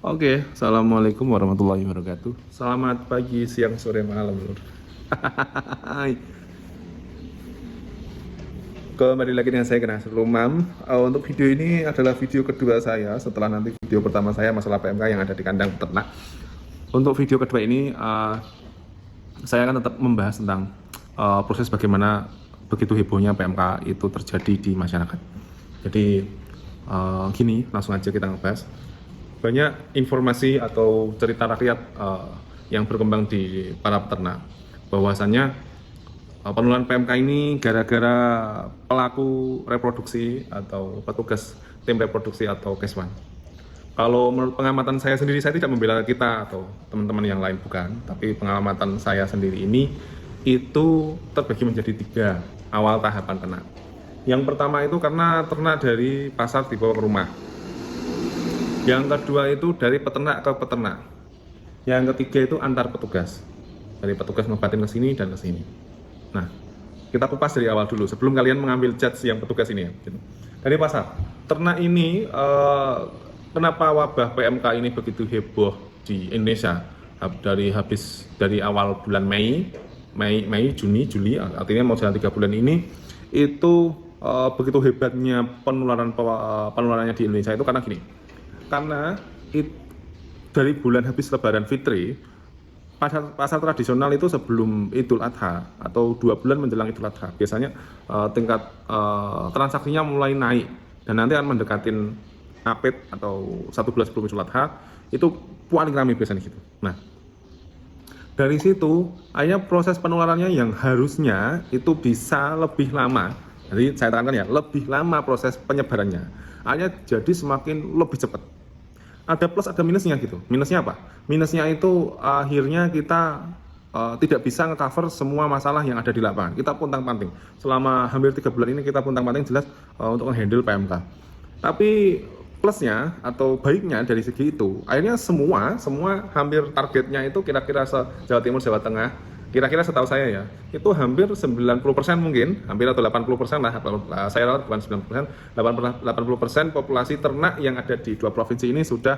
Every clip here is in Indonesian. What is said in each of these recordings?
Oke, assalamualaikum warahmatullahi wabarakatuh. Selamat pagi, siang, sore, malam, lur. Hai. Kembali lagi dengan saya Kena Lumam. Untuk video ini adalah video kedua saya setelah nanti video pertama saya masalah PMK yang ada di kandang peternak. Untuk video kedua ini, saya akan tetap membahas tentang proses bagaimana begitu hebohnya PMK itu terjadi di masyarakat. Jadi gini, langsung aja kita ngebahas. Banyak informasi atau cerita rakyat yang berkembang di para peternak bahwasannya penularan PMK ini gara-gara pelaku reproduksi atau petugas tim reproduksi atau Keswan. Kalau menurut pengamatan saya sendiri, saya tidak membela kita atau teman-teman yang lain, bukan, tapi pengamatan saya sendiri ini itu terbagi menjadi 3 awal tahapan ternak. Yang pertama itu karena ternak dari pasar dibawa ke rumah. Yang kedua itu dari peternak ke peternak. Yang ketiga itu antar petugas. Dari petugas ngobatin ke sini dan ke sini. Nah, kita kupas dari awal dulu sebelum kalian mengambil judge yang petugas ini ya. Dari pasar. Ternak ini kenapa wabah PMK ini begitu heboh di Indonesia? Dari awal bulan Mei, Juni, Juli, artinya mau jalan 3 bulan ini itu begitu hebatnya penularannya di Indonesia itu karena gini. Karena dari bulan habis Lebaran Fitri, pasar tradisional itu sebelum Idul Adha atau 2 bulan menjelang Idul Adha, biasanya tingkat transaksinya mulai naik dan nanti akan mendekatin Apit atau 1 bulan sebelum Idul Adha, itu paling ramai biasanya gitu. Nah, dari situ akhirnya proses penularannya yang harusnya itu bisa lebih lama, jadi saya tekankan ya, lebih lama proses penyebarannya, akhirnya jadi semakin lebih cepat. Ada plus ada minusnya gitu. Minusnya apa? Minusnya itu akhirnya kita tidak bisa nge-cover semua masalah yang ada di lapangan. Kita puntang-panting. Selama hampir 3 bulan ini kita puntang-panting jelas untuk handle PMK. Tapi plusnya atau baiknya dari segi itu, akhirnya semua hampir targetnya itu kira-kira Jawa Timur, Jawa Tengah, kira-kira setahu saya ya, itu hampir 90% mungkin, hampir atau 80% lah, saya rawat bukan 90%, 80% populasi ternak yang ada di 2 provinsi ini sudah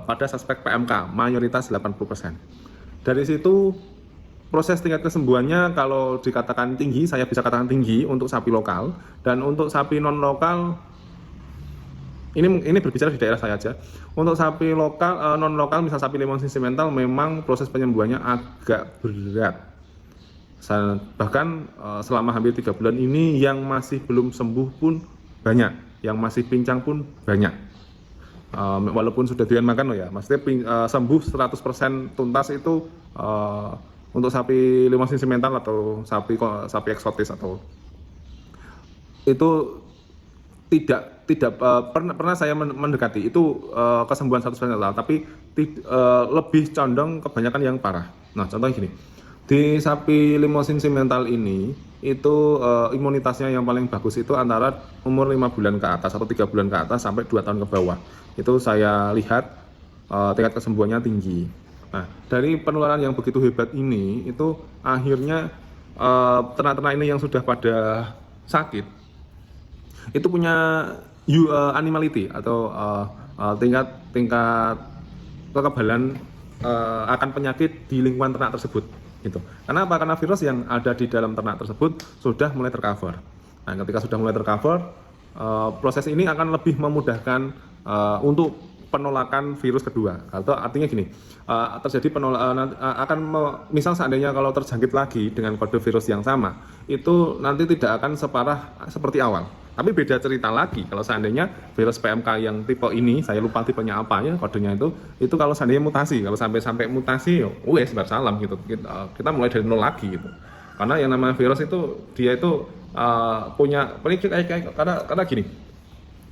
pada suspek PMK, mayoritas 80%. Dari situ proses tingkat kesembuhannya kalau dikatakan tinggi, saya bisa katakan tinggi untuk sapi lokal, dan untuk sapi non lokal ini berbicara di daerah saya aja. Untuk sapi lokal, non lokal, misal sapi limousin simental, memang proses penyembuhannya agak berat. Bahkan selama hampir 3 bulan ini yang masih belum sembuh pun banyak, yang masih pincang pun banyak. Walaupun sudah doyan makan loh ya, maksudnya sembuh 100% tuntas itu untuk sapi limousin simental atau sapi eksotis atau itu tidak pernah saya mendekati itu kesembuhan 100% total, tapi lebih condong kebanyakan yang parah. Nah, contohnya gini, di sapi limousin simental ini itu imunitasnya yang paling bagus itu antara umur 5 bulan ke atas atau 3 bulan ke atas sampai 2 tahun ke bawah. Itu saya lihat tingkat kesembuhannya tinggi. Nah, dari penularan yang begitu hebat ini itu akhirnya ternak-ternak ini yang sudah pada sakit itu punya animality atau tingkat kekebalan akan penyakit di lingkungan ternak tersebut gitu. Karena apa? Karena virus yang ada di dalam ternak tersebut sudah mulai tercover. Nah, ketika sudah mulai tercover, proses ini akan lebih memudahkan untuk penolakan virus kedua. Atau artinya gini, terjadi penolakan misal seandainya kalau terjangkit lagi dengan kode virus yang sama, itu nanti tidak akan separah seperti awal. Tapi beda cerita lagi kalau seandainya virus PMK yang tipe ini, saya lupa tipenya apa ya, kodenya itu kalau seandainya mutasi, kalau sampai mutasi, wes salam gitu. Kita mulai dari nol lagi gitu. Karena yang namanya virus itu dia itu punya karena gini.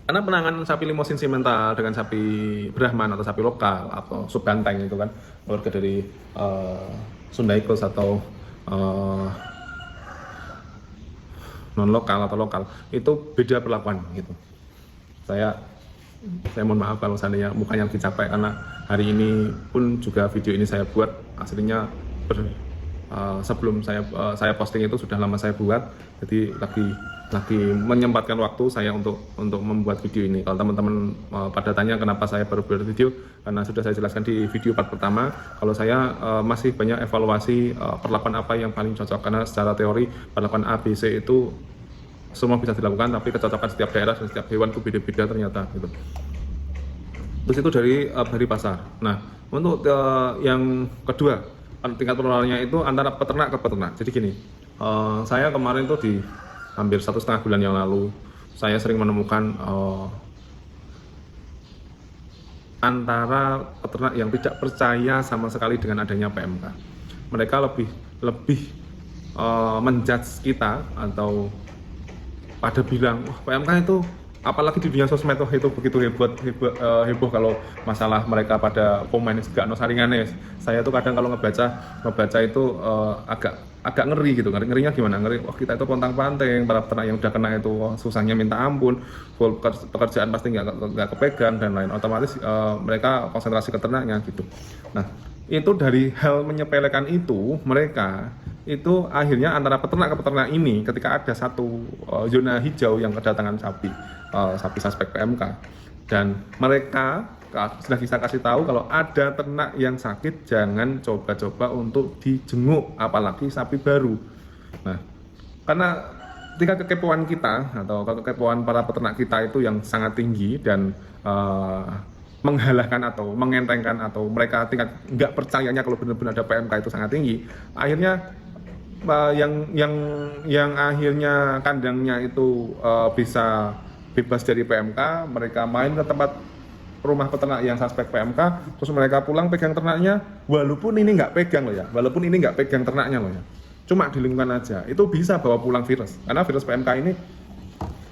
Karena penanganan sapi limousin simental dengan sapi Brahman atau sapi lokal atau subbanteng itu kan keluarga dari Sundaikos atau non lokal atau lokal itu beda perlakuan gitu. Saya mohon maaf kalau seandainya mukanya lagi capek karena hari ini pun juga video ini saya buat aslinya sebelum saya posting itu sudah lama saya buat, jadi lagi menyempatkan waktu saya untuk membuat video ini. Kalau teman-teman pada tanya kenapa saya baru buat video, karena sudah saya jelaskan di video part pertama, kalau saya masih banyak evaluasi perlakuan apa yang paling cocok, karena secara teori perlakuan A, B, C itu semua bisa dilakukan, tapi kecocokan setiap daerah dan setiap hewan itu beda-beda ternyata gitu. Terus itu dari pasar. Nah, untuk yang kedua, tingkat penularannya itu antara peternak ke peternak. Jadi gini, saya kemarin tuh di hampir 1,5 bulan yang lalu, saya sering menemukan antara peternak yang tidak percaya sama sekali dengan adanya PMK. Mereka lebih menjudge kita atau pada bilang, wah PMK itu, apalagi di dunia sosmed itu begitu heboh kalau masalah mereka pada komen gak no saringannya. Saya tuh kadang kalau ngebaca itu agak ngeri gitu. Ngerinya gimana? Ngeri, wah kita itu pontang-panting, para peternak yang udah kena itu susahnya minta ampun, full pekerjaan pasti nggak kepegang dan lain. Otomatis mereka konsentrasi ke ternaknya gitu. Nah, itu dari hal menyepelekan itu, mereka itu akhirnya antara peternak ke peternak ini, ketika ada satu zona hijau yang kedatangan sapi suspek PMK, dan mereka sudah bisa kasih tahu kalau ada ternak yang sakit jangan coba-coba untuk dijenguk, apalagi sapi baru. Nah, karena tingkat kekepoan kita atau kekepoan para peternak kita itu yang sangat tinggi dan menghalahkan atau mengentengkan atau mereka tingkat nggak percayanya kalau benar-benar ada PMK itu sangat tinggi, akhirnya yang akhirnya kandangnya itu bisa bebas dari PMK, mereka main ke tempat rumah peternak yang suspek PMK, terus mereka pulang pegang ternaknya, walaupun ini nggak pegang ternaknya loh ya, cuma di lingkungan aja, itu bisa bawa pulang virus, karena virus PMK ini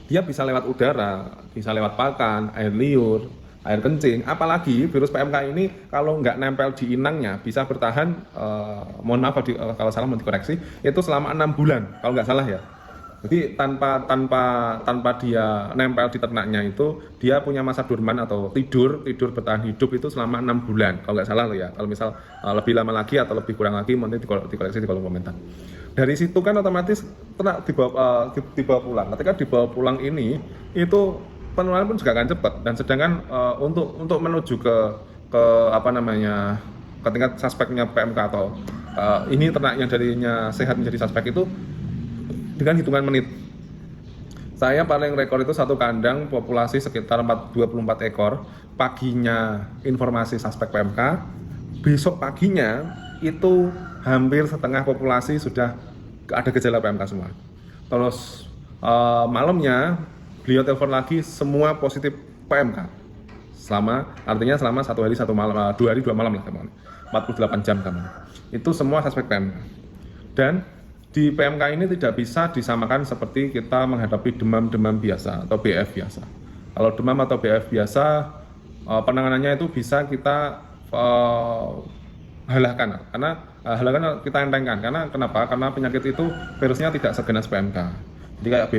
dia bisa lewat udara, bisa lewat pakan, air liur, air kencing, apalagi virus PMK ini kalau nggak nempel di inangnya bisa bertahan, mohon maaf kalau salah mau dikoreksi, itu selama 6 bulan kalau nggak salah ya. Jadi tanpa dia nempel di ternaknya itu, dia punya masa dorman atau tidur bertahan hidup itu selama 6 bulan kalau nggak salah loh ya. Kalau misal lebih lama lagi atau lebih kurang lagi, nanti dikoreksi di kolom komentar. Dari situ kan otomatis ternak dibawa pulang. Ketika dibawa pulang ini, itu penularan pun juga akan cepat, dan sedangkan untuk menuju ke apa namanya, ke tingkat suspeknya PMK atau ini ternak yang darinya sehat menjadi suspek itu dengan hitungan menit. Saya paling rekor itu satu kandang populasi sekitar 24 ekor, paginya informasi suspek PMK, besok paginya itu hampir setengah populasi sudah ada gejala PMK semua. Terus malamnya beliau telepon lagi semua positif PMK. Artinya selama 1 hari 1 malam, 2 hari 2 malam lah teman. 48 jam teman. Itu semua suspek PMK. Dan di PMK ini tidak bisa disamakan seperti kita menghadapi demam biasa atau BF biasa. Kalau demam atau BF biasa, penanganannya itu bisa kita halahkan, karena kita entengkan. Karena kenapa? Karena penyakit itu virusnya tidak seganas PMK. Jadi kayak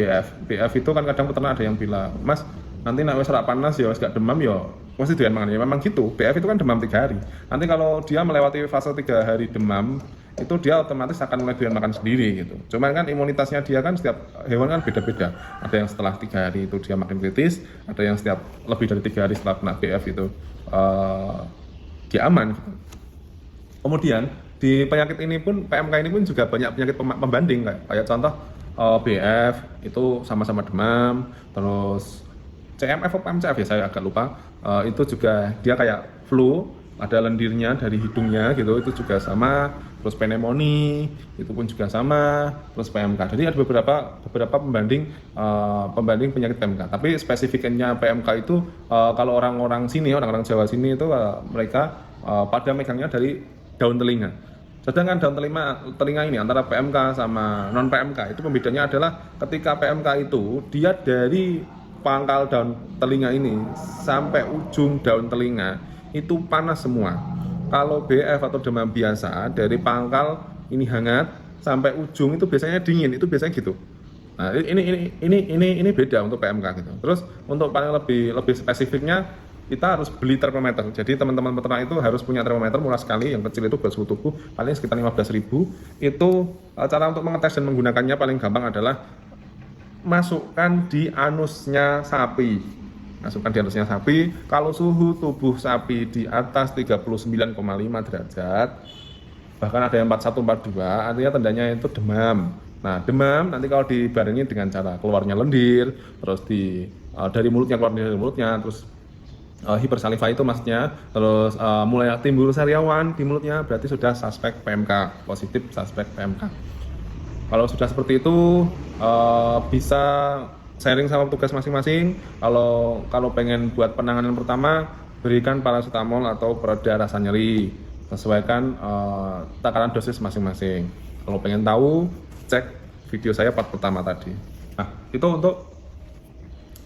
BF itu kan kadang peternak ada yang bilang, Mas, nanti nak wes rak panas ya wes gak demam ya masih doyan mangan. Ya memang gitu. BF itu kan demam 3 hari. Nanti kalau dia melewati fase 3 hari demam, itu dia otomatis akan mulai doyan makan sendiri gitu. Cuman kan imunitasnya dia kan setiap hewan kan beda-beda. Ada yang setelah 3 hari itu dia makin kritis, ada yang setiap lebih dari 3 hari setelah kena BF itu dia aman gitu. Kemudian di penyakit ini pun, PMK ini pun juga banyak penyakit pembanding, kayak contoh BF itu sama-sama demam, terus CMF atau MCF ya saya agak lupa, itu juga dia kayak flu, ada lendirnya dari hidungnya gitu, itu juga sama, terus pneumonia itu pun juga sama, terus PMK. Jadi ada beberapa pembanding penyakit PMK. Tapi spesifiknya PMK itu kalau orang-orang Jawa sini itu mereka pada megangnya dari daun telinga. Sedangkan daun telinga ini antara PMK sama non PMK itu pembedanya adalah ketika PMK itu dia dari pangkal daun telinga ini sampai ujung daun telinga itu panas semua. Kalau BF atau demam biasa dari pangkal ini hangat sampai ujung itu biasanya dingin, itu biasanya gitu. Nah, ini beda untuk PMK gitu. Terus untuk paling lebih spesifiknya kita harus beli termometer. Jadi teman-teman peternak itu harus punya termometer murah sekali, yang kecil itu buat suhu tubuh, paling sekitar 15.000. Itu cara untuk mengetes dan menggunakannya paling gampang adalah masukkan di anusnya sapi. Masukkan di anusnya sapi. Kalau suhu tubuh sapi di atas 39,5 derajat, bahkan ada yang 41, 42, artinya tandanya itu demam. Nah, demam nanti kalau dibarengi dengan cara keluarnya lendir, terus dari mulutnya, keluar dari mulutnya, terus hipersaliva itu maksudnya, terus mulai timbul sariawan di mulutnya, berarti sudah suspek PMK, positif suspek PMK. Kalau sudah seperti itu, bisa sharing sama petugas masing-masing. Kalau pengen buat penanganan pertama, berikan paracetamol atau pereda rasa nyeri, sesuaikan takaran dosis masing-masing. Kalau pengen tahu, cek video saya part pertama tadi. Nah, itu untuk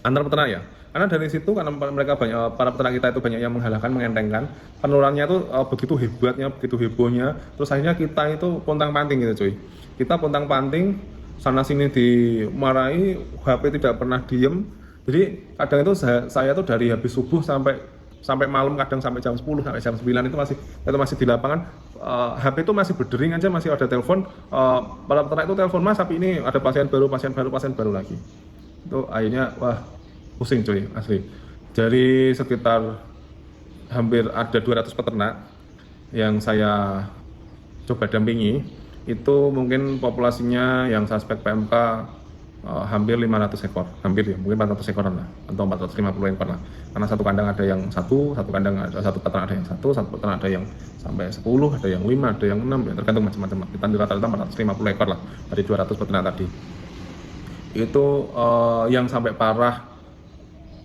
antar peternak ya. Karena dari situ, karena mereka banyak, para peternak kita itu banyak yang menghalalkan, mengentengkan, penularannya itu begitu hebatnya, begitu hebohnya. Terus akhirnya kita itu pontang-panting gitu cuy. Kita pontang-panting, sana sini dimarahi, HP tidak pernah diem. Jadi kadang itu saya tuh dari habis subuh sampai malam, kadang sampai jam 10, sampai jam 9 itu masih di lapangan. HP itu masih berdering aja, masih ada telepon. Para peternak itu telepon, "Mas, sapi ini ada pasien baru lagi." Itu akhirnya wah, pusing cuy, asli. Dari sekitar hampir ada 200 peternak yang saya coba dampingi, itu mungkin populasinya yang suspek PMK hampir 500 ekor, hampir ya, mungkin 400 ekoran lah, atau 450 ekor lah. Karena satu kandang ada yang satu kandang ada satu peternak ada yang satu peternak ada yang sampai 10, ada yang 5, ada yang 6, ya tergantung macam-macam. Kita rata-rata 450 ekor lah dari 200 peternak tadi. Itu yang sampai parah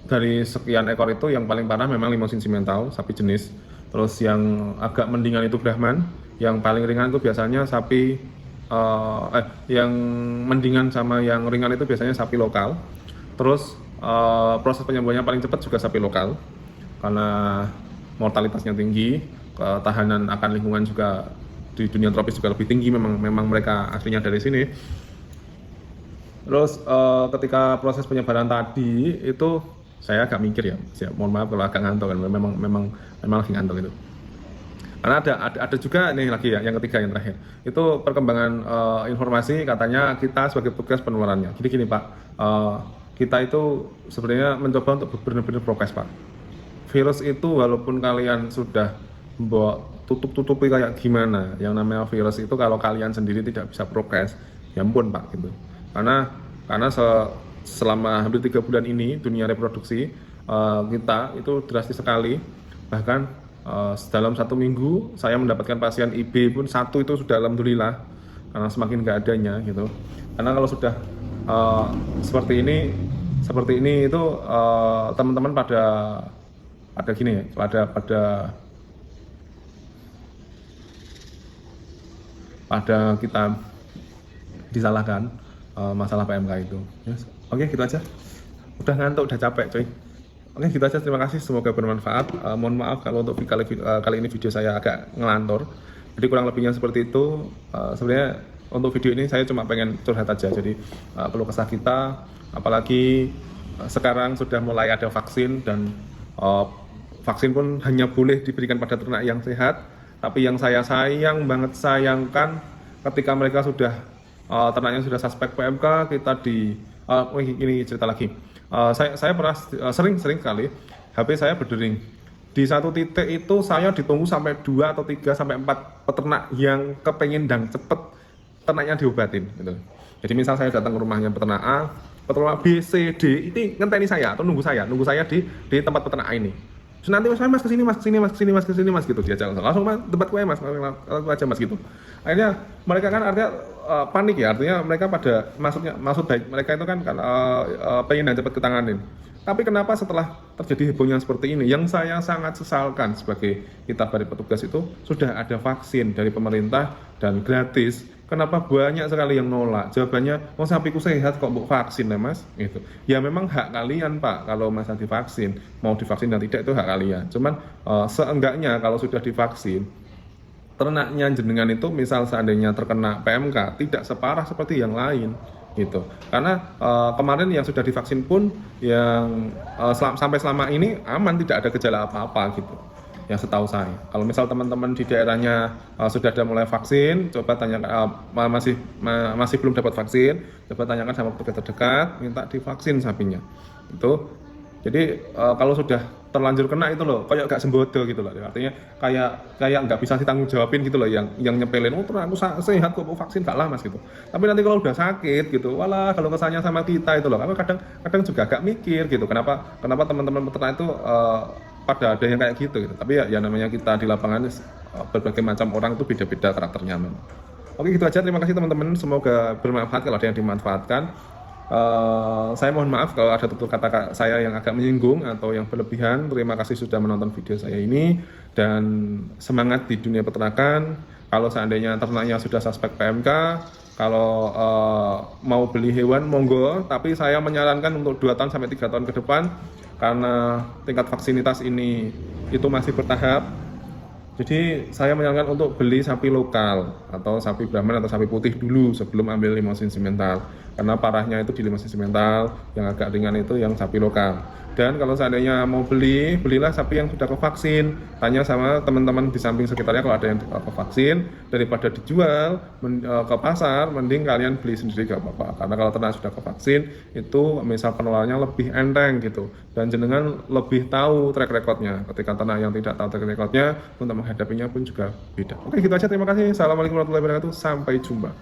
dari sekian ekor itu, yang paling parah memang Limousin Simmental, sapi jenis. Terus yang agak mendingan itu Brahman, yang paling ringan itu biasanya sapi yang mendingan sama yang ringan itu biasanya sapi lokal. Terus proses penyembuhannya paling cepat juga sapi lokal, karena mortalitasnya tinggi, ketahanan akan lingkungan juga di dunia tropis juga lebih tinggi, memang mereka aslinya dari sini. Terus ketika proses penyebaran tadi itu saya agak mikir ya, mohon maaf kalau agak ngantuk kan, memang lagi ngantuk itu. Karena ada juga nih lagi ya, yang ketiga, yang terakhir itu perkembangan informasi, katanya kita sebagai petugas penularannya. Jadi gini Pak, kita itu sebenarnya mencoba untuk benar-benar prokes Pak. Virus itu walaupun kalian sudah membawa tutupi kayak gimana, yang namanya virus itu kalau kalian sendiri tidak bisa prokes, ya ampun Pak gitu. Karena selama hampir 3 bulan ini dunia reproduksi kita itu drastis sekali. Bahkan dalam 1 minggu saya mendapatkan pasien IB pun 1 itu sudah alhamdulillah, karena semakin nggak adanya gitu. Karena kalau sudah seperti ini itu teman-teman pada gini ya, pada kita disalahkan masalah PMK itu. Yes. Oke, gitu aja. Udah ngantuk, udah capek coy. Oke, gitu aja. Terima kasih, semoga bermanfaat. Mohon maaf kalau untuk kali ini video saya agak ngelantur. Jadi kurang lebihnya seperti itu. Sebenarnya untuk video ini saya cuma pengen curhat aja. Jadi perlu kesah kita, apalagi sekarang sudah mulai ada vaksin, dan vaksin pun hanya boleh diberikan pada ternak yang sehat. Tapi yang saya sayangkan ketika mereka sudah ternaknya sudah suspek PMK, kita ini cerita lagi. Saya pernah sering kali HP saya berdering. Di satu titik itu saya ditunggu sampai 2 atau 3 sampai 4 peternak yang kepengen dan cepet ternaknya diobatin gitu. Jadi misal saya datang ke rumahnya peternak A, peternak B, C, D, ini ngenteni saya atau nunggu saya di tempat peternak A ini. Terus nanti mas kesini mas gitu, diajak langsung mas, tempat kue mas, langsung aja mas gitu. Akhirnya mereka kan artinya panik ya, artinya mereka pada maksud baik mereka itu kan pengen dan cepat ketanganin. Tapi kenapa setelah terjadi hebohnya seperti ini, yang saya sangat sesalkan sebagai kita dari petugas itu, sudah ada vaksin dari pemerintah dan gratis. Kenapa banyak sekali yang nolak? Jawabannya, mau sapiku sehat kok mau vaksin ya mas? Gitu. Ya memang hak kalian Pak, kalau masa divaksin, mau divaksin dan tidak itu hak kalian. Cuman seenggaknya kalau sudah divaksin, ternaknya jenengan itu misal seandainya terkena PMK, tidak separah seperti yang lain. gitu. Karena kemarin yang sudah divaksin pun yang sampai selama ini aman, tidak ada gejala apa-apa gitu. Yang setahu saya. Kalau misal teman-teman di daerahnya sudah ada mulai vaksin, coba tanyakan masih belum dapat vaksin, coba tanyakan sama petugas terdekat, minta divaksin sapinya. Itu. Jadi kalau sudah terlanjur kena itu loh, kayak gak sembodo gitu loh. Artinya kayak nggak bisa ditanggung jawabin gitu loh, yang nyepelin, oh terus aku sehat kok mau vaksin gak lah mas gitu. Tapi nanti kalau udah sakit gitu, walah kalau kesannya sama kita itu loh. Karena kadang juga agak mikir gitu, kenapa teman-teman peternak itu pada ada yang kayak gitu. Tapi ya namanya kita di lapangan, berbagai macam orang itu beda-beda karakternya memang. Oke gitu aja, terima kasih teman-teman, semoga bermanfaat. Kalau ada yang dimanfaatkan, saya mohon maaf kalau ada tutur kata saya yang agak menyinggung atau yang berlebihan. Terima kasih sudah menonton video saya ini, dan semangat di dunia peternakan. Kalau seandainya ternaknya sudah suspek PMK, kalau mau beli hewan monggo, tapi saya menyarankan untuk 2 tahun sampai 3 tahun ke depan, karena tingkat vaksinitas ini itu masih bertahap. Jadi saya menyarankan untuk beli sapi lokal atau sapi Brahman atau sapi putih dulu sebelum ambil limosin simental. Karena parahnya itu di limosin simental, yang agak ringan itu yang sapi lokal. Dan kalau seandainya mau belilah sapi yang sudah kevaksin. Tanya sama teman-teman di samping sekitarnya kalau ada yang kevaksin, daripada dijual ke pasar, mending kalian beli sendiri gak apa-apa. Karena kalau ternak sudah kevaksin, itu misal penularannya lebih enteng gitu. Dan jenengan lebih tahu track recordnya. Ketika ternak yang tidak tahu track recordnya, untuk menghadapinya pun juga beda. Oke gitu aja, terima kasih. Assalamualaikum warahmatullahi wabarakatuh. Sampai jumpa.